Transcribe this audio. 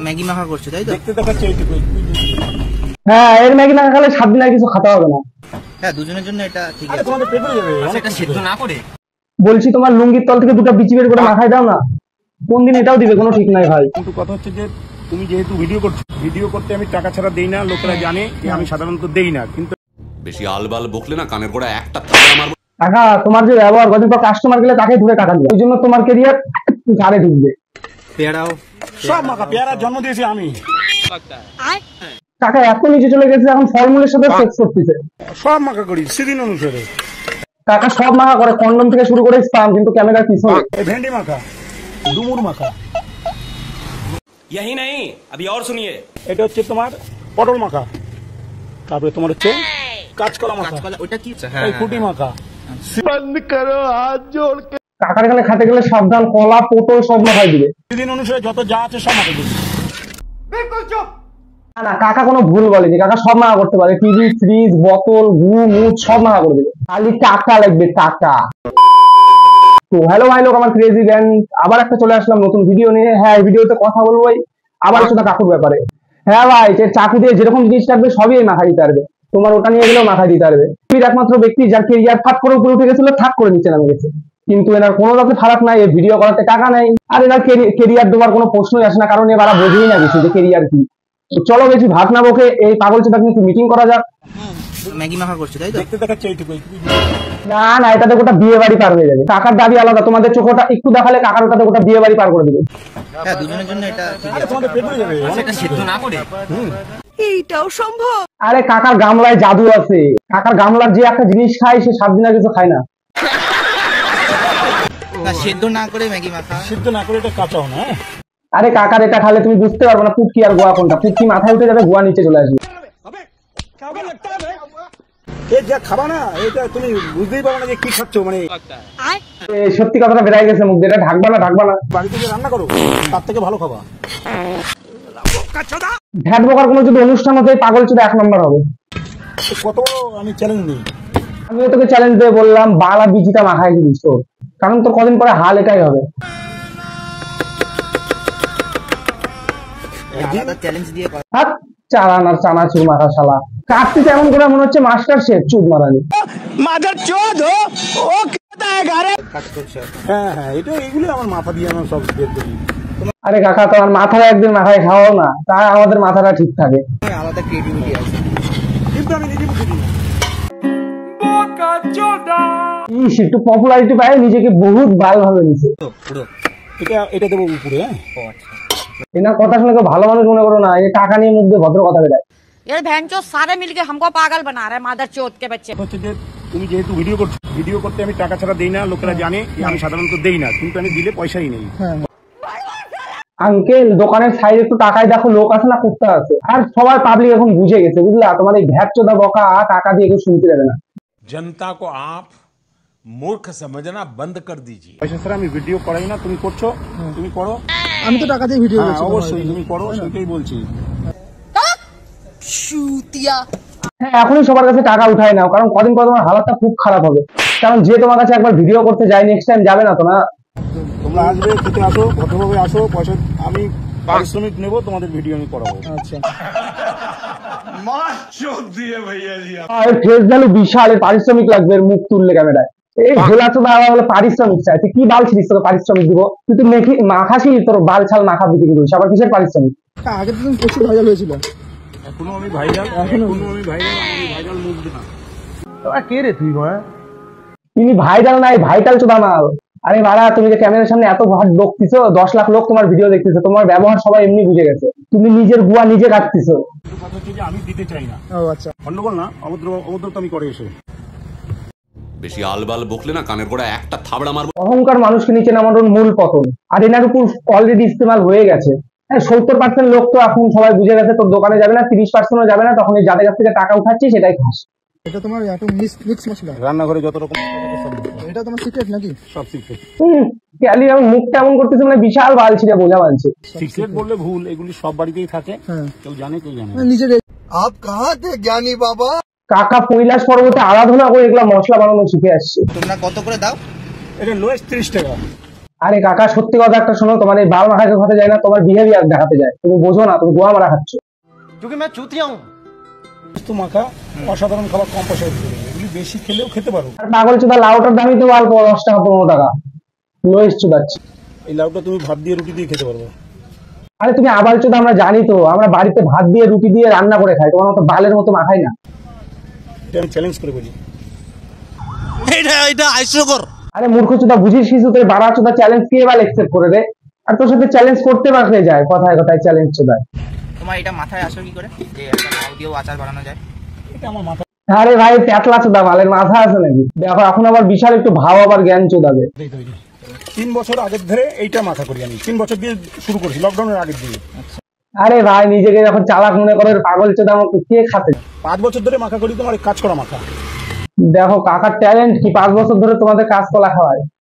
Maggi মাখা করছে তাই তো? দেখতে দেখাচ্ছে এইটুকুই। হ্যাঁ, এর ম্যাগি না খেলে 7 দিন আর কিছু খেতে হবে না। হ্যাঁ, দুজনের জন্য এটা ঠিক আরে আছে। তোমাদের পেট ভরে যাবে এটা সিদ্ধ না করে। বলছি তোমার লুঙ্গির তল থেকে দুটো বিচি বের করে মাথায় দাও না, কোন দিন এটাও দিবে কোনো ঠিক নাই ভাই। কিন্তু কথা হচ্ছে যে তুমি যেহেতু ভিডিও করতে আমি টাকা ছাড়া দেই না, লোকেরা জানে যে আমি সাধারণত দেই না, কিন্তু বেশি আলবাল বকলে না কানের গোড়া একটা থাবা মারবো। টাকা তোমার যে ব্যবহার, কদিন পর কাস্টমার গেলে তাকে ধরে টাকা দিবে, ওই জন্য তোমার কেরিয়ার ঝাড়ে ঢুকবে। পেয়ারাও সব মাখা পেয়ারা জন্ম দিয়েছি আমি। টাকা এত নিচে চলে গেছে, এখন ফলমূলের সাথে সেক্স করতেছে। সব মাখা করি সিজন অনুসারে। টাকা সব মাখা করে, কন্ডম থেকে শুরু করে স্পাম, কিন্তু ক্যামেরার পিছনে। ভেন্ডি মাখা, ডুমুর মাখা, यही नहीं अभी और सुनिए। এটা হচ্ছে তোমার পটল মাখা, তারপরে তোমার হচ্ছে কাঁচকলা মাখা, ওটা কি? এই ফুটি মাখা। টাকার এখানে খাতে গেলে সাবধান, কলা পটল সব মাখাই দিবে। সিজন অনুসারে যত যা আছে সব মাখা দিই। না না, কাকা কোনো ভুল বলেনি, কাকা সব মাখা করতে পারে, টিভি, ফ্রিজ, বোতল, মুখ সব মাখা করে দেবে, খালি টাকা লাগবে টাকা। তো হ্যালো ভাই লোক, আমার ক্রেজি ব্যান্ড আবার একটা চলে আসলাম নতুন ভিডিও নিয়ে। হ্যাঁ, এই ভিডিওতে কথা বলবো আবার সেটা কাকুর ব্যাপারে। হ্যাঁ ভাই, যে চাকু দিয়ে যেরকম জিনিস থাকবে সবই মাখা দিতে পারবে, তোমার ওটা নিয়ে গেলেও মাখা দিতে পারবে। তুই একমাত্র ব্যক্তি যার কেরিয়ার ফাট করে উপরে উঠে গেছিল, থাক করে নিচে নামে গেছে, কিন্তু এনার কোনো যাতে ফারাক নাই, এই ভিডিও করাতে টাকা নাই, আর এনার কেরিয়ার দেওয়ার কোনো প্রশ্নই আসে না, কারণ এবার বোঝেই না কিছু যে কেরিয়ার কি। তো চলো বেশি ভাত না বকে এই পাগল চেতা কিন্তু মিটিং করা যাক। ম্যাগি মাখা করছে তাই তো? দেখতে দেখাচ্ছে এইটুকুই। না না, এটাতে গোটা বিয়ে বাড়ি পার হয়ে যাবে। কাকার দাবি আলাদা, তোমাদের চোখটা একটু দেখালে কাকার ওটাতে গোটা বিয়ে বাড়ি পার করে দেবে। হ্যাঁ, দুজনের জন্য এটা ঠিক আরে আছে। তোমাদের পেট ভরে যাবে এটা সিদ্ধ না করে। এইটাও সম্ভব? আরে কাকার গামলায় জাদু আছে, কাকার গামলার যে একটা জিনিস খায় সে 7 দিন আর কিছু খায় না। না, সিদ্ধ না করে ম্যাগি মাখা। সিদ্ধ না করে এটা কাঁচাও না। আরে কাকার এটা খালে তুমি বুঝতে পারবে না পুটকি আর গোয়া কোনটা, পুটকি মাথায় উঠে যাবে, গোয়া নিচে চলে আসবে। এই যা খাবা না, এটা তুমি বুঝতেই পারবে না যে কি খাচ্ছ। মানে সত্যি কথাটা বেরাই গেছে মুখ দিয়ে, এটা ঢাকবা না ঢাকবা না, বাড়িতে যে রান্না করো তার থেকে ভালো খাবা। ভ্যাট বকার কোনো যদি অনুষ্ঠান হতো এই পাগল চোদা 1 নম্বর হবে। কত বড় আমি চ্যালেঞ্জ নিই। আমিও তোকে চ্যালেঞ্জ দিয়ে বললাম, বালা বিজিটা মাখায় দিস তোর, কারণ তোর কদিন পরে হাল এটাই হবে। চ্যালেঞ্জ দিয়ে হাত চালান আর চানাচুর মাখা শালা, কাটতে এমন করে মনে হচ্ছে মাস্টার শেফ চুদ মারানি। কাজ করছে। হ্যাঁ হ্যাঁ, এটা এগুলো আমার মাথা দিয়ে আমার সব বের করি। আরে কাকা, তোমার মাথাটা একদিন মাথায় খাওয়াও না, তা আমাদের মাথাটা ঠিক থাকে। আলাদা ক্রিয়েটিভিটি আছে, কিন্তু আমি নিজে বুঝি না। ইস, একটু পপুলারিটি পায় নিজেকে বহুত ভালোভাবে নিছে। পুরো। এটা দেবো উপরে। হ্যাঁ, ও আচ্ছা। এনার কথা শুনে কেউ ভালো মানুষ মনে করো না, এই টাকা নিয়ে মুখ দিয়ে ভদ্র কথা বেরায়। ये भैंचो सारे मिलके हमको पागल बना रहे हैं, मादर चौथ के बच्चे। হচ্ছে যে তুমি যেহেতু ভিডিও করতে আমি টাকা ছাড়া দেই না, লোকেরা জানে যে আমি সাধারণত দেই না, কিন্তু আমি দিলে পয়সাই নেই। আঙ্কেল, দোকানের সাইডে একটু টাকায় দেখো, লোক আছে না কুত্তা আছে, আর সবাই পাবলিক এখন বুঝে গেছে বুঝলা, তোমার এই ভ্যাট চোদা বকা টাকা দিয়ে কেউ শুনতে দেবে না। जनता को आप मूर्ख समझना बंद कर दीजिए। পয়সা ছাড়া আমি ভিডিও করাই না, তুমি করছো, তুমি করো। আমি তো টাকা দিয়ে ভিডিও হ্যাঁ অবশ্যই তুমি করো, সেটাই বলছি। হ্যাঁ, এখনই সবার কাছে টাকা উঠায় নাও, কারণ কদিন পর তোমার হালাতটা খুব খারাপ হবে, কারণ যে তোমার কাছে একবার ভিডিও করতে যায় নেক্সট টাইম যাবে না তো না। তোমরা আসবে, খেতে আসো, ভদ্রভাবে আসো, পয়সা আমি পারিশ্রমিক নেবো, তোমাদের ভিডিও আমি করাবো। আচ্ছা, ফেস ভ্যালু বিশাল, এর পারিশ্রমিক লাগবে, এর মুখ তুললে ক্যামেরায়। এই ভোলা চোদা আবার বলে পারিশ্রমিক চাই, তুই কি বাল ছিলিস, তোকে পারিশ্রমিক দিব? তুই তো মাখাছিলি, তোর বাল ছাল মাখা বিক্রি করিস, আবার কিসের পারিশ্রমিক? আগে তো তুমি প্রচুর ভাইরাল হয়েছিল। এখনো আমি ভাইরাল, আমি ভাইরাল মুখ না। কে রে তুই? তিনি ভাইরাল নাই, ভাইটাল চোদা মাল। আরে বাড়া, তুমি যে ক্যামেরার সামনে এত ভাট বকতিছো, 10 লাখ লোক তোমার ভিডিও দেখতেছে, তোমার ব্যবহার সবাই এমনি বুঝে গেছে, তুমি নিজের গুয়া নিজে কাটতেছো। কথা হচ্ছে যে আমি দিতে চাই না। ও আচ্ছা, গন্ডগোল না, অভদ্র তো আমি করে এসে। বেশি আলবাল বকলে না কানের গোড়া একটা থাবড়া মারবো। অহংকার মানুষকে নিচে নামানোর মূল পতন, আর এনার উপর অলরেডি ইস্তেমাল হয়ে গেছে। হ্যাঁ, 70% লোক তো এখন সবাই বুঝে গেছে, তোর দোকানে যাবে না, 30% যাবে না, তখন এই যাদের কাছ থেকে টাকা উঠাচ্ছি সেটাই খাস। এটা তোমার একটা মিক্স মশলা, রান্নাঘরে যত রকম, এটা তোমার সিক্রেট নাকি? সব সিক্রেট। ক্যালি আমি মুখটা এমন করতেছি মানে বিশাল বালছিটা বোঝা বানছে। সিক্রেট বললে ভুল, এগুলি সব বাড়িতেই থাকে, কেউ জানে কেউ জানে না। নিজের আপ কাহা তে জ্ঞানী বাবা? কাকা কৈলাস পর্বতে আরাধনা করে এগুলা মশলা বানানো শিখে আসছে। তোমরা কত করে দাও? এটা লোয়েস্ট 30 টাকা। আরে কাকা সত্যি কথা একটা শোনো, তোমার এই বাল মাখাকে কথা যায় না, তোমার বিহেভিয়ার দেখাতে যায়, তুমি বোঝো না, তুমি গোয়া মারা খাচ্ছ। তো মাখা অসাধারণ খাবার, কম পয়সায় দিতে পারবে। এগুলি বেশি খেলেও খেতে পারো। আর পাগল চোদা লাউটার দামই তো অল্প, 10 টাকা 15 টাকা, লোয়েস চুদাচ্ছে। এই লাউটা তুমি ভাত দিয়ে রুটি দিয়ে খেতে পারবে। আরে তুমি আবাল চোদা, আমরা জানি তো, আমরা বাড়িতে ভাত দিয়ে রুটি দিয়ে রান্না করে খাই, তোমার মতো বালের মতো মাখাই না। এটা আমি চ্যালেঞ্জ করে বলি। আরে মূর্খ চোদা, বুঝিস কিছু তোর বাড়া চোদা, চ্যালেঞ্জ কে এবার একসেপ্ট করে রে? আর তোর সাথে চ্যালেঞ্জ করতে পারলে যায়, কথায় কথায় চ্যালেঞ্জ চোদা। তোমার এটা মাথায় আসলো কি করে যে একটা লাউ দিয়েও আচার বানানো যায়? এটা আমার মাথা আরে ভাই প্যাতলা চোদা, মালের মাথা আছে নাকি? দেখো এখন আবার বিশাল একটু ভাও আবার জ্ঞান চোদাবে। তৈরি। 3 বছর আগের ধরে এইটা মাথা করি আমি, 3 বছর দিয়ে শুরু করেছি, লকডাউনের আগের দিয়ে। আরে ভাই নিজেকে যখন চালাক মনে করে, পাগল চোদা আমাকে কে খাতে? 5 বছর ধরে মাখা করি, তোমার কাজ করা মাথা। দেখো কাকার ট্যালেন্ট কি, 5 বছর ধরে তোমাদের কাজ কলা খাওয়ায়।